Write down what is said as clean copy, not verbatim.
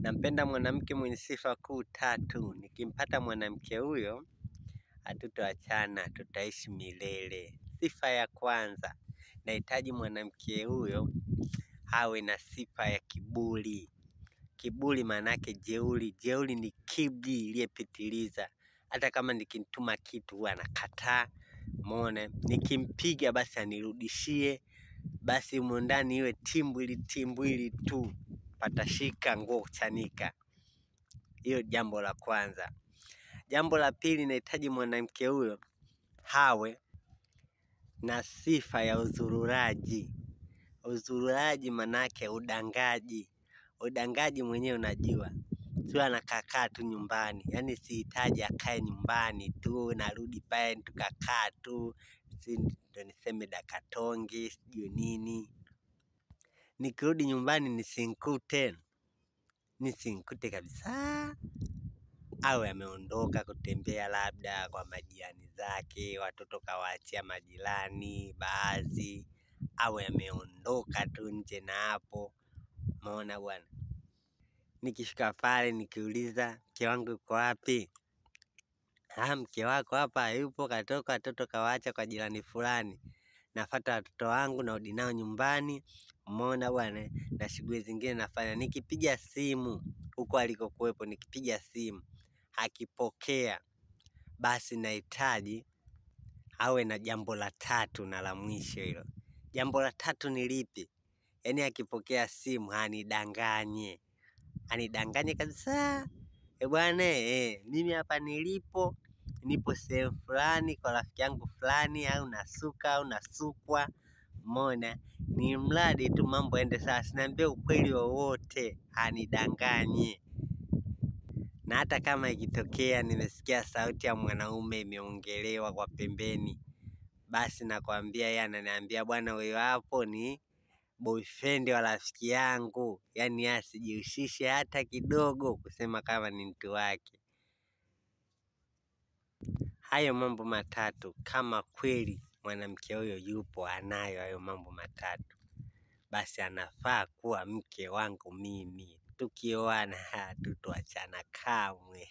Nampenda mwanamke mwenye sifa kuu tatu. Nikimpata mwanamke huyo, hatutaachana, tutaishi milele. Sifa ya kwanza, nahitaji mwanamke huyo awe na sifa ya kiburi. Kiburi maanake jeuri. Jeuri ni kiburi iliyepitiliza. Hata kama nikimtuma kitu huwa anakataa. Umeona, nikimpiga basi anirudishie. Basi humo ndani iwe timbwili tu, patashika nguo kuchanika. Hiyo jambo la kwanza. Jambo la pili, nahitaji mwanamke huyo awe na sifa ya uzururaji. Uzururaji maanake udangaji. Udangaji mwenyewe unajua, sio anakaa tu nyumbani. Yaani sihitaji akae nyumbani tu, narudi pale tukakaa tu, ndio niseme dakatonge sijui nini. Nikirudi nyumbani nisimkute kabisa. Awe ameondoka kutembea labda kwa majirani zake, watoto kawaachia majirani baadhi. Awe ameondoka tu nje na hapo. Umeona bwana. Nikifika pale nikiuliza mke wangu yuko wapi? Mke wako hapa yupo, katoka watoto kawaacha kwa jirani fulani. Nafuata watoto wangu narudi nao nyumbani. Umeona bwana, na shughuli zingine nafanya. Nikipiga simu huko alikokuwepo, nikipiga simu akipokea, basi nahitaji awe na jambo la tatu na la mwisho hilo. Jambo la tatu ni lipi? Yaani akipokea simu anidanganye. Anidanganye kabisa. Bwana mimi hapa nilipo, nipo sehemu fulani kwa rafiki yangu fulani, au nasuka au nasukwa. Umeona, ni mradi tu mambo yaende sawa, asiniambie ukweli wowote, anidanganye. Na hata kama ikitokea nimesikia sauti ya mwanaume imeongelewa kwa pembeni, basi nakwambia yeye ananiambia bwana huyo hapo ni boyfriend wa rafiki yangu. Yaani asijihusishe hata kidogo kusema kama ni mtu wake. Hayo mambo matatu, kama kweli mwanamke huyo yupo anayo hayo mambo matatu, basi anafaa kuwa mke wangu mimi. Tukioana hatutoachana kamwe.